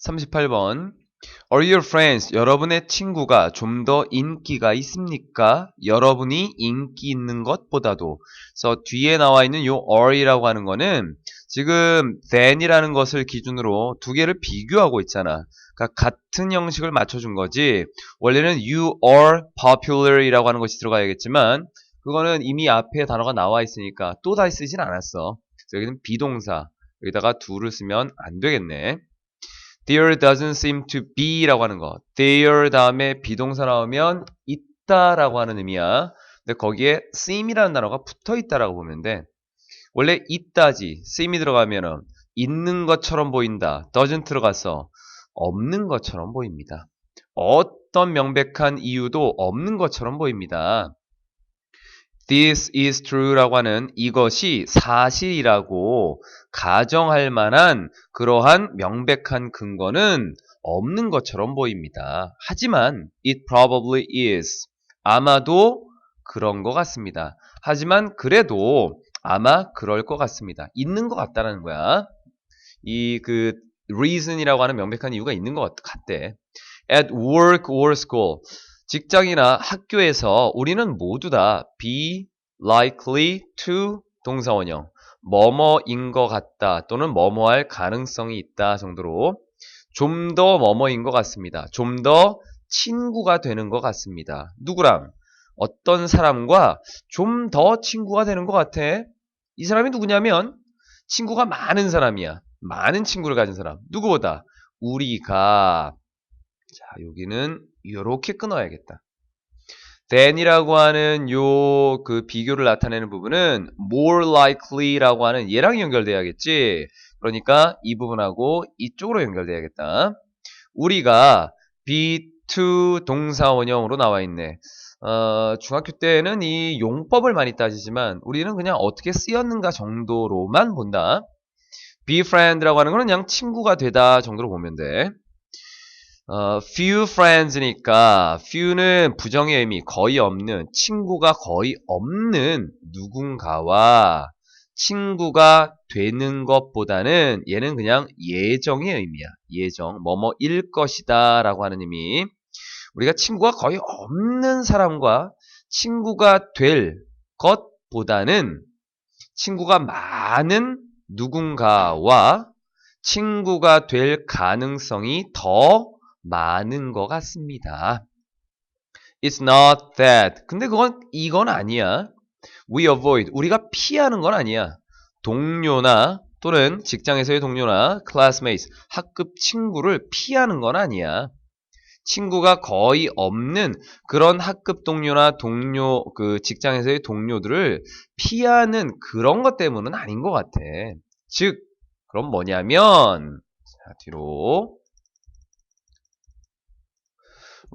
38번. Are your friends, 여러분의 친구가 좀 더 인기가 있습니까? 여러분이 인기 있는 것보다도. 그래서 뒤에 나와 있는 요 are이라고 하는 거는 지금 than이라는 것을 기준으로 두 개를 비교하고 있잖아. 그러니까 같은 형식을 맞춰준 거지. 원래는 you are popular이라고 하는 것이 들어가야겠지만 그거는 이미 앞에 단어가 나와 있으니까 또 다시 쓰진 않았어. 그래서 여기는 비동사. 여기다가 do를 쓰면 안 되겠네. There doesn't seem to be 라고 하는 거. There 다음에 비동사 나오면 있다라고 하는 의미야. 근데 거기에 seem이라는 단어가 붙어 있다라고 보면 돼. 원래 있다지. seem이 들어가면은 있는 것처럼 보인다. doesn't 들어가서 없는 것처럼 보입니다. 어떤 명백한 이유도 없는 것처럼 보입니다. This is true라고 하는 이것이 사실이라고 가정할 만한 그러한 명백한 근거는 없는 것처럼 보입니다. 하지만 it probably is. 아마도 그런 것 같습니다. 하지만 그래도 아마 그럴 것 같습니다. 있는 것 같다라는 거야. 이 reason이라고 하는 명백한 이유가 있는 것 같대. At work or school. 직장이나 학교에서 우리는 모두 다 be likely to 동사원형 뭐뭐인 것 같다 또는 뭐뭐할 가능성이 있다 정도로 좀 더 뭐뭐인 것 같습니다. 좀 더 친구가 되는 것 같습니다. 누구랑? 어떤 사람과 좀 더 친구가 되는 것 같아. 이 사람이 누구냐면 친구가 많은 사람이야. 많은 친구를 가진 사람. 누구보다? 우리가. 자, 여기는 이렇게 끊어야겠다. than이라고 하는 요 비교를 나타내는 부분은 more likely라고 하는 얘랑 연결돼야겠지. 그러니까 이 부분하고 이쪽으로 연결돼야겠다. 우리가 be to 동사원형으로 나와 있네. 중학교 때는 이 용법을 많이 따지지만 우리는 그냥 어떻게 쓰였는가 정도로만 본다. be friend라고 하는 거는 그냥 친구가 되다 정도로 보면 돼. few friends니까 few는 부정의 의미 거의 없는 친구가 거의 없는 누군가와 친구가 되는 것보다는 얘는 그냥 예정의 의미야. 예정 뭐뭐일 것이다 라고 하는 의미. 우리가 친구가 거의 없는 사람과 친구가 될 것보다는 친구가 많은 누군가와 친구가 될 가능성이 더 많은 것 같습니다. It's not that. 근데 이건 아니야. We avoid. 우리가 피하는 건 아니야. 동료나 또는 직장에서의 동료나 classmates, 학급 친구를 피하는 건 아니야. 친구가 거의 없는 그런 학급 동료나 직장에서의 동료들을 피하는 그런 것 때문은 아닌 것 같아. 즉, 그럼 뭐냐면, 자, 뒤로.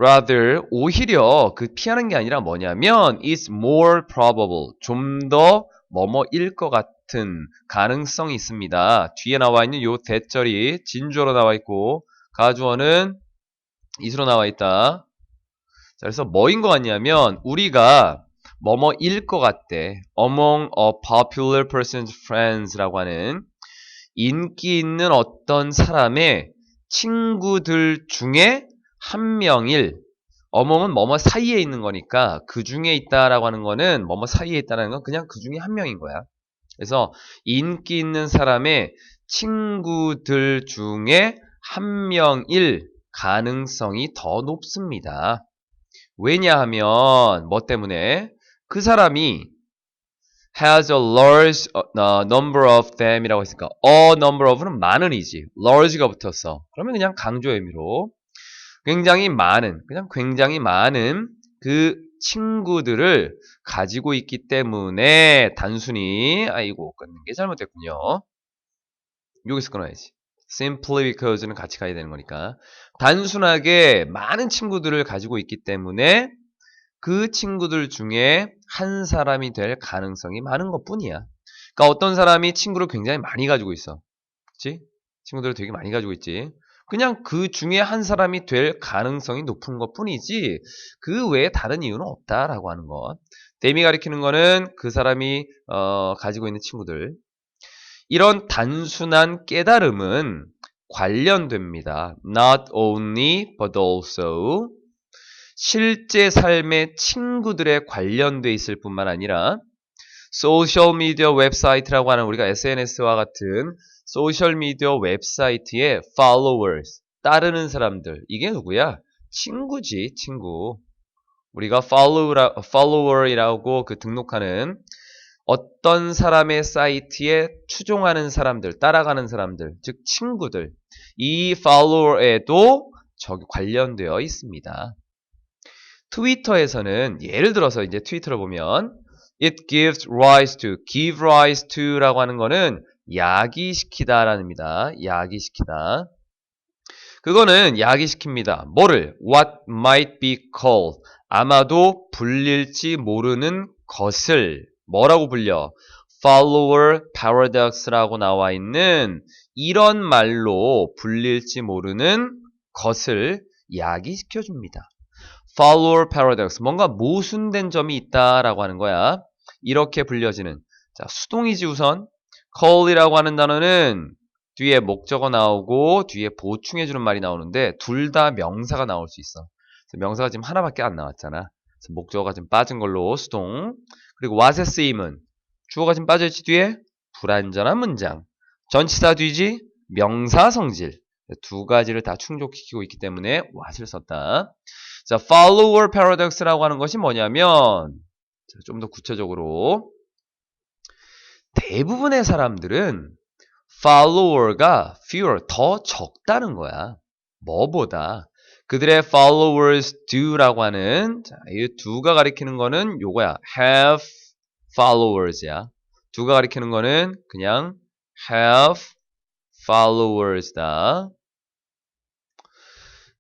rather, 오히려 피하는 게 아니라 뭐냐면, is more probable. 좀 더 뭐뭐일 것 같은 가능성이 있습니다. 뒤에 나와 있는 요 대절이 진주어로 나와 있고, 가주어는 이수로 나와 있다. 자, 그래서 뭐인 것 같냐면 우리가 뭐뭐일 것 같대. among a popular person's friends라고 하는 인기 있는 어떤 사람의 친구들 중에 한 명일. among은 뭐뭐 사이에 있는 거니까 그 중에 있다라고 하는 거는 뭐뭐 사이에 있다는 건 그냥 그 중에 한 명인 거야. 그래서 인기 있는 사람의 친구들 중에 한 명일 가능성이 더 높습니다. 왜냐하면 뭐 때문에 그 사람이 has a large number of them 이라고 했으니까 a number of는 많은이지 large가 붙었어. 그러면 그냥 강조 의미로 굉장히 많은 그 친구들을 가지고 있기 때문에 단순히 아이고 끊는 게 잘못됐군요. 여기서 끊어야지. simply because는 같이 가야 되는 거니까. 단순하게 많은 친구들을 가지고 있기 때문에 그 친구들 중에 한 사람이 될 가능성이 많은 것 뿐이야. 그러니까 어떤 사람이 친구를 굉장히 많이 가지고 있어. 그치? 친구들을 되게 많이 가지고 있지. 그냥 그 중에 한 사람이 될 가능성이 높은 것 뿐이지 그 외에 다른 이유는 없다라고 하는 것. 댐이 가리키는 거는 그 사람이 가지고 있는 친구들. 이런 단순한 깨달음은 관련됩니다. Not only but also 실제 삶의 친구들에 관련돼 있을 뿐만 아니라 소셜미디어 웹사이트라고 하는 우리가 SNS와 같은 소셜미디어 웹사이트의 followers, 따르는 사람들. 이게 누구야? 친구지, 친구. 우리가 follower이라고 그 등록하는 어떤 사람의 사이트에 추종하는 사람들, 따라가는 사람들, 즉 친구들. 이 follower에도 저기 관련되어 있습니다. 트위터에서는 예를 들어서 이제 트위터를 보면 it gives rise to, give rise to라고 하는 거는 야기시키다라는 의미다. 야기시키다. 그거는 야기시킵니다. 뭐를? What might be called. 아마도 불릴지 모르는 것을 뭐라고 불려? Follower paradox라고 나와 있는 이런 말로 불릴지 모르는 것을 야기시켜줍니다. Follower paradox. 뭔가 모순된 점이 있다라고 하는 거야. 이렇게 불려지는. 자, 수동이지 우선. call이라고 하는 단어는 뒤에 목적어 나오고 뒤에 보충해주는 말이 나오는데 둘 다 명사가 나올 수 있어. 명사가 지금 하나밖에 안 나왔잖아. 그래서 목적어가 좀 빠진 걸로 수동. 그리고 what에 쓰임은 주어가 지금 빠져있지 뒤에 불완전한 문장. 전치사 뒤지 명사 성질. 두 가지를 다 충족시키고 있기 때문에 what을 썼다. 자, follower paradox라고 하는 것이 뭐냐면 좀 더 구체적으로 대부분의 사람들은 follower가 fewer, 더 적다는 거야. 뭐보다. 그들의 followers do라고 하는 자, 이 do가 가리키는 거는 요거야. have followers야. do가 가리키는 거는 그냥 have followers다.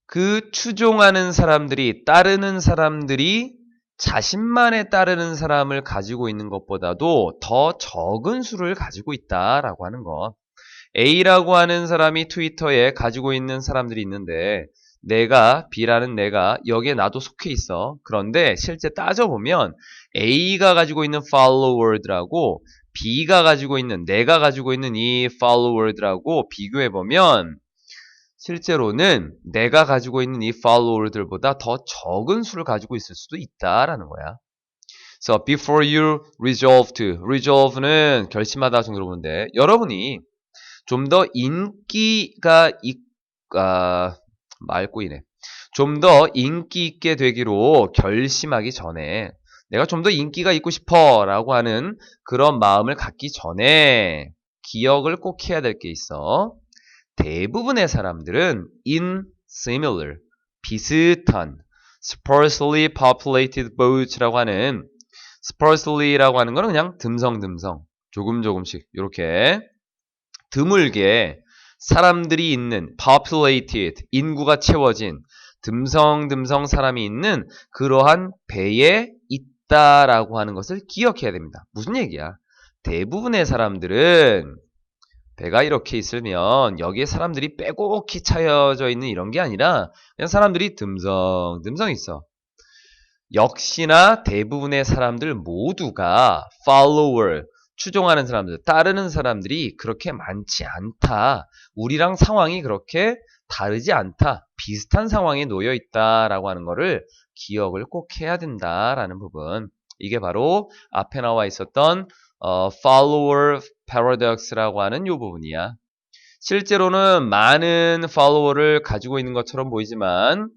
그 추종하는 사람들이, 따르는 사람들이 자신만의 따르는 사람을 가지고 있는 것보다도 더 적은 수를 가지고 있다라고 하는 것. A라고 하는 사람이 트위터에 가지고 있는 사람들이 있는데 내가, B라는 내가 여기에 나도 속해 있어. 그런데 실제 따져보면 A가 가지고 있는 follower들하고 B가 가지고 있는, 내가 가지고 있는 이 follower들하고 비교해보면 실제로는 내가 가지고 있는 이 follower들보다 더 적은 수를 가지고 있을 수도 있다라는 거야. So before you resolve to, resolve는 결심하다 정도로 보는데 여러분이 좀 더 인기가 말 꼬이네. 좀 더 인기 있게 되기로 결심하기 전에 내가 좀 더 인기가 있고 싶어 라고 하는 그런 마음을 갖기 전에 기억을 꼭 해야 될 게 있어. 대부분의 사람들은 in similar, 비슷한, sparsely populated boats라고 하는 sparsely라고 하는 거는 그냥 듬성듬성, 조금씩 이렇게 드물게 사람들이 있는 populated, 인구가 채워진 듬성듬성 사람이 있는 그러한 배에 있다라고 하는 것을 기억해야 됩니다. 무슨 얘기야? 대부분의 사람들은 배가 이렇게 있으면 여기에 사람들이 빼곡히 차여져 있는 이런 게 아니라 그냥 사람들이 듬성듬성 있어. 역시나 대부분의 사람들 모두가 follower, 추종하는 사람들, 따르는 사람들이 그렇게 많지 않다. 우리랑 상황이 그렇게 다르지 않다. 비슷한 상황에 놓여 있다라고 하는 거를 기억을 꼭 해야 된다라는 부분. 이게 바로 앞에 나와 있었던 follower paradox라고 하는 이 부분이야. 실제로는 많은 follower를 가지고 있는 것처럼 보이지만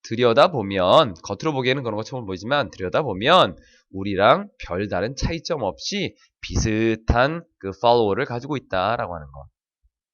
들여다보면, 겉으로 보기에는 그런 것처럼 보이지만 들여다보면 우리랑 별다른 차이점 없이 비슷한 그 follower를 가지고 있다라고 하는 거.